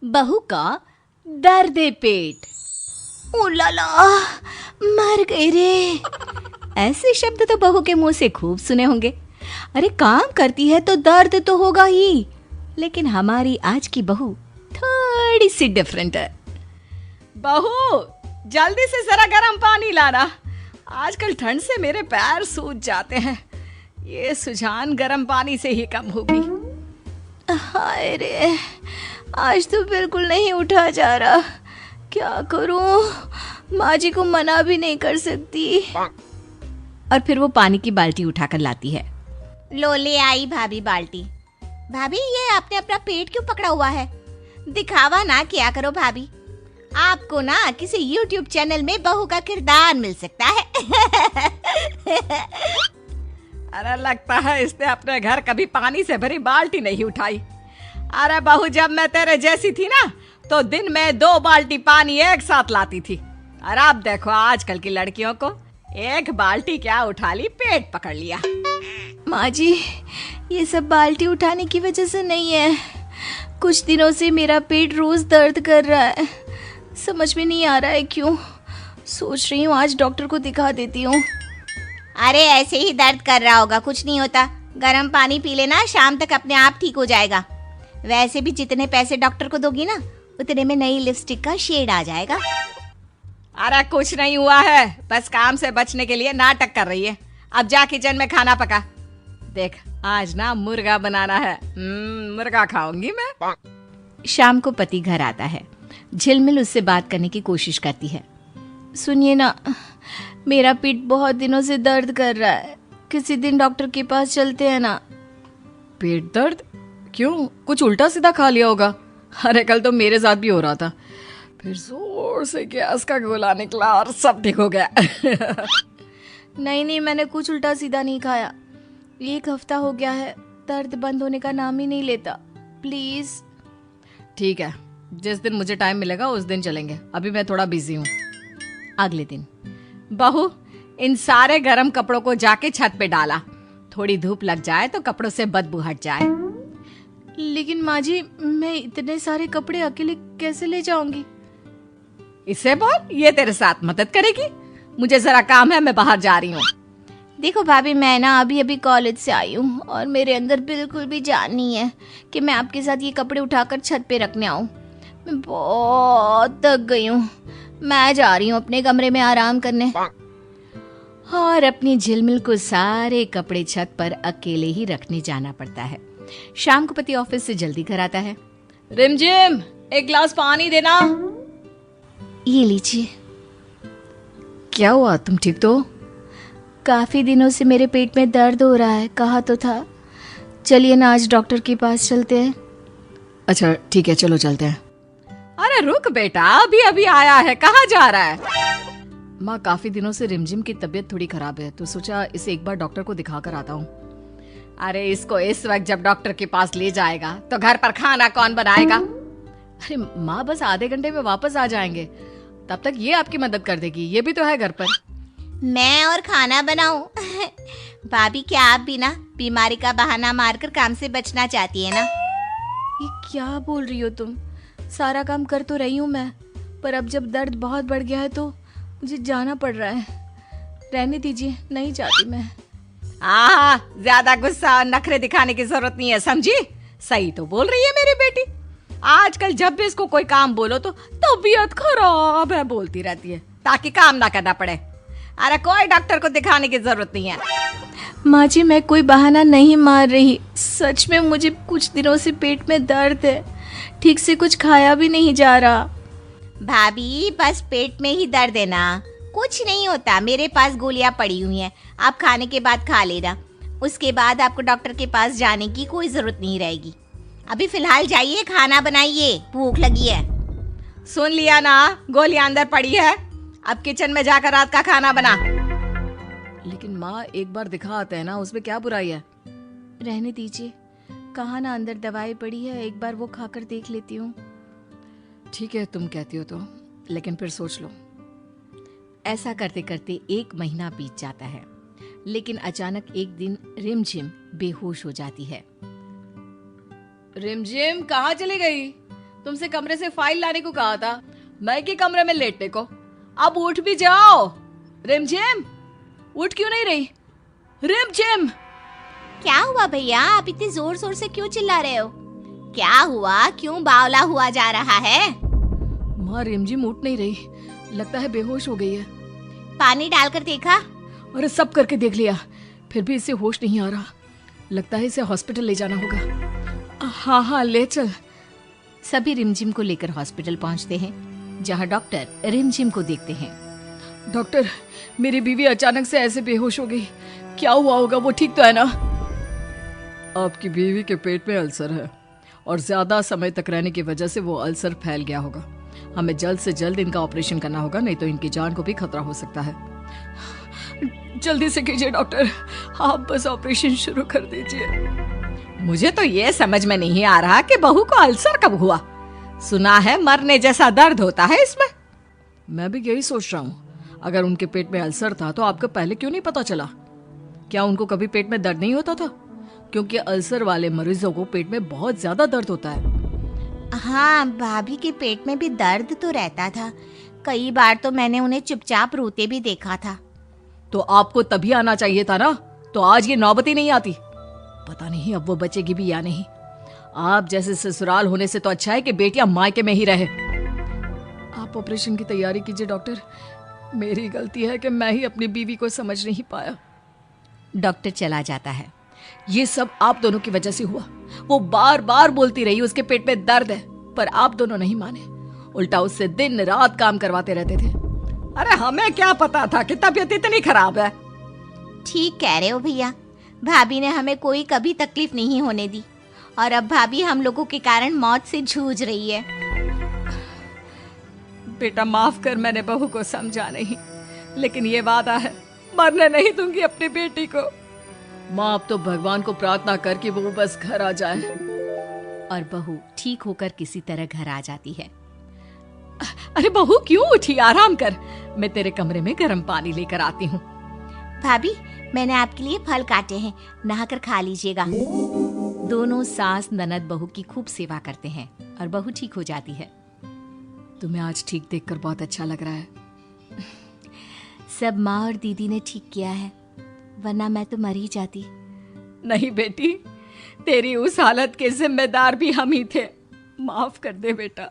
बहू का दर्द पेट। ओ लाला, मर गई रे। ऐसे शब्द तो बहू के मुंह से खूब सुने होंगे। अरे काम करती है तो दर्द तो होगा ही, लेकिन हमारी आज की बहू थोड़ी सी डिफरेंट है। बहू जल्दी से जरा गर्म पानी लाना, आजकल ठंड से मेरे पैर सूज जाते हैं। ये सुजान गर्म पानी से ही कम होगी। हाय रे, आज तो बिल्कुल नहीं उठा जा रहा। क्या करूं, माँ जी को मना भी नहीं कर सकती। और फिर वो पानी की बाल्टी उठाकर लाती है। लो ले आई भाभी बाल्टी। भाभी ये आपने अपना पेट क्यों पकड़ा हुआ है? दिखावा ना किया करो भाभी, आपको ना किसी YouTube चैनल में बहू का किरदार मिल सकता है। अरे लगता है इसने अपने घर कभी पानी से भरी बाल्टी नहीं उठाई। अरे बहू, जब मैं तेरे जैसी थी ना तो दिन में 2 बाल्टी पानी एक साथ लाती थी। और अब देखो आजकल की लड़कियों को, एक बाल्टी क्या उठा ली, पेट पकड़ लिया। माँ जी, ये सब बाल्टी उठाने की वजह से नहीं है। कुछ दिनों से मेरा पेट रोज दर्द कर रहा है, समझ में नहीं आ रहा है क्यों। सोच रही हूँ आज डॉक्टर को दिखा देती हूँ। अरे ऐसे ही दर्द कर रहा होगा, कुछ नहीं होता। गर्म पानी पी लेना, शाम तक अपने आप ठीक हो जाएगा। वैसे भी जितने पैसे डॉक्टर को दोगी ना, उतने में नई लिपस्टिक का शेड आ जाएगा। अरे कुछ नहीं हुआ है, बस काम से बचने के लिए नाटक कर रही है। अब जा किचन में खाना पका। देख आज ना मुर्गा बनाना है, मुर्गा खाऊंगी मैं। शाम को पति घर आता है। झिलमिल उससे बात करने की कोशिश करती है। सुनिए ना, मेरा पीठ बहुत दिनों से दर्द कर रहा है, किसी दिन डॉक्टर के पास चलते हैं ना। पेट दर्द? क्यों, कुछ उल्टा सीधा खा लिया होगा? अरे कल तो मेरे साथ भी हो रहा था, फिर जोर से गैस का गोला निकला और सब ठीक हो गया। नहीं, मैंने कुछ उल्टा सीधा नहीं खाया। 1 हफ्ता हो गया है, दर्द बंद होने का नाम ही नहीं लेता। प्लीज। ठीक है, जिस दिन मुझे टाइम मिलेगा उस दिन चलेंगे, अभी मैं थोड़ा बिजी हूँ। अगले दिन, बहू इन सारे गर्म कपड़ों को जाके छत पे डाला, थोड़ी धूप लग जाए तो कपड़ों से बदबू हट जाए। लेकिन माँ जी, मैं इतने सारे कपड़े अकेले कैसे ले जाऊंगी? इसे बोल, ये तेरे साथ मदद करेगी। मुझे जरा काम है, मैं बाहर जा रही हूँ। देखो भाभी, मैं ना अभी कॉलेज से आई हूँ और मेरे अंदर बिल्कुल भी जान नहीं है कि मैं आपके साथ ये कपड़े उठाकर छत पे रखने आऊँ। मैं बहुत थक गई हूँ, मैं जा रही हूँ अपने कमरे में आराम करने। और अपनी झिलमिल को सारे कपड़े छत पर अकेले ही रखने जाना पड़ता है। शाम को पति ऑफिस से जल्दी घर आता है। रिमझिम, एक गिलास पानी देना। ये लीजिए। क्या हुआ, तुम ठीक तो? काफी दिनों से मेरे पेट में दर्द हो रहा है, कहा तो था। चलिए ना आज डॉक्टर के पास चलते हैं। अच्छा ठीक है, चलो चलते हैं। अरे रुक बेटा, अभी अभी आया है, कहाँ जा रहा है? माँ, काफी दिनों से रिमझिम की तबीयत थोड़ी खराब है, तो सोचा इसे एक बार डॉक्टर को दिखा कर आता हूँ। अरे इसको इस वक्त जब डॉक्टर के पास ले जाएगा तो घर पर खाना कौन बनाएगा? अरे माँ, बस आधे घंटे में वापस आ जाएंगे, तब तक ये आपकी मदद कर देगी, ये भी तो है घर पर। मैं और खाना बनाऊं? भाभी, क्या आप भी ना बीमारी का बहाना मारकर काम से बचना चाहती है ना? ये क्या बोल रही हो तुम? सारा काम कर तो रही हूँ मैं, पर अब जब दर्द बहुत बढ़ गया है तो मुझे जाना पड़ रहा है। रहने दीजिए, नहीं चाहती मैं। ज्यादा गुस्सा और नखरे दिखाने की जरूरत नहीं है, समझी? सही तो बोल रही है मेरी बेटी। आजकल जब भी इसको कोई काम बोलो तो तबीयत खराब है बोलती रहती है, ताकि काम ना करना पड़े। अरे कोई डॉक्टर को दिखाने की जरूरत नहीं है। माँ जी, मैं कोई बहाना नहीं मार रही, सच में मुझे कुछ दिनों से पेट में दर्द है, ठीक से कुछ खाया भी नहीं जा रहा। भाभी, बस पेट में ही दर्द है ना, कुछ नहीं होता। मेरे पास गोलियां पड़ी हुई हैं, आप खाने के बाद खा लेना। उसके बाद आपको डॉक्टर के पास जाने की कोई जरूरत नहीं रहेगी। अभी फिलहाल जाइए, खाना बनाइए, भूख लगी है। सुन लिया ना, गोलियां अंदर पड़ी है, अब किचन में जाकर रात का खाना बना। लेकिन माँ, एक बार दिखा आते हैं ना, उसमें क्या बुराई है? रहने दीजिए, कहा ना अंदर दवाई पड़ी है, एक बार वो खाकर देख लेती हूँ। ठीक है, तुम कहती हो तो, लेकिन फिर सोच लो। ऐसा करते करते 1 महीना बीत जाता है, लेकिन अचानक एक दिन रिमझिम बेहोश हो जाती है। रिमझिम कहाँ चली गई? तुमसे कमरे से फाइल लाने को कहा था, मैं के कमरे में लेटने को। अब उठ भी जाओ। रिमझिम, उठ क्यों नहीं रही? रिमझिम! क्या हुआ भैया, आप इतने जोर जोर से क्यों चिल्ला रहे हो? क्या हुआ, क्यों बावला हुआ जा रहा है? माँ, रिमझिम उठ नहीं रही, लगता है बेहोश हो गई है। पानी डालकर देखा? अरे सब करके देख लिया, फिर भी इसे होश नहीं आ रहा। लगता है इसे हॉस्पिटल ले जाना होगा। हाँ हाँ, ले चल। सभी रिमझिम को लेकर हॉस्पिटल पहुंचते हैं, जहां डॉक्टर रिमझिम को देखते हैं। डॉक्टर, मेरी बीवी अचानक से ऐसे बेहोश हो गई, क्या हुआ होगा? वो ठीक तो है ना? आपकी बीवी के पेट में अल्सर है और ज्यादा समय तक रहने की वजह से वो अल्सर फैल गया होगा। हमें जल्द से जल्द इनका ऑपरेशन करना होगा, नहीं तो इनकी जान को भी खतरा हो सकता है। जल्दी से कीजिए डॉक्टर, आप बस ऑपरेशन शुरू कर दीजिए। मुझे तो ये समझ में नहीं आ रहा कि बहू को अल्सर कब हुआ। सुना है मरने जैसा दर्द होता है इसमें। मैं भी यही सोच रहा हूँ, अगर उनके पेट में अल्सर था तो आपको पहले क्यों नहीं पता चला? क्या उनको कभी पेट में दर्द नहीं होता था? क्योंकि अल्सर वाले मरीजों को पेट में बहुत ज्यादा दर्द होता है। हाँ, भाभी के पेट में भी दर्द तो रहता था। कई बार तो मैंने उन्हें चुपचाप रोते भी देखा था। तो आपको तभी आना चाहिए था ना, तो आज ये नौबत ही नहीं आती। पता नहीं अब वो बचेगी भी या नहीं। आप जैसे ससुराल होने से तो अच्छा है कि बेटियां मायके में ही रहे। आप ऑपरेशन की तैयारी कीजिए डॉक्टर। मेरी गलती है कि मैं ही अपनी बीवी को समझ नहीं पाया। डॉक्टर चला जाता है। ये सब आप दोनों की वजह से हुआ। वो बार बार बोलती रही उसके पेट में दर्द है, पर आप दोनों नहीं माने। उल्टा उससे दिन रात काम करवाते रहते थे। अरे हमें क्या पता था कि तबीयत इतनी खराब है। ठीक कह रहे हो भैया, भाभी ने हमें कोई कभी तकलीफ नहीं होने दी, और अब भाभी हम लोगों के कारण मौत से जूझ रही है। बेटा माफ कर, मैंने बहू को समझा नहीं, लेकिन ये वादा है, मरने नहीं दूंगी अपनी बेटी को। माँ, अब तो भगवान को प्रार्थना कर कि वो बस घर आ जाए। और बहू ठीक होकर किसी तरह घर आ जाती है। अरे बहू क्यों उठी? आराम कर, मैं तेरे कमरे में गर्म पानी लेकर आती हूँ। भाभी, मैंने आपके लिए फल काटे हैं, नहाकर खा लीजिएगा। दोनों सास ननद बहू की खूब सेवा करते हैं और बहू ठीक हो जाती है। तुम्हें आज ठीक देखकर बहुत अच्छा लग रहा है। सब माँ और दीदी ने ठीक किया है, वरना मैं तो मर ही जाती। नहीं बेटी, तेरी उस हालत के जिम्मेदार भी हम ही थे। माफ कर दे बेटा।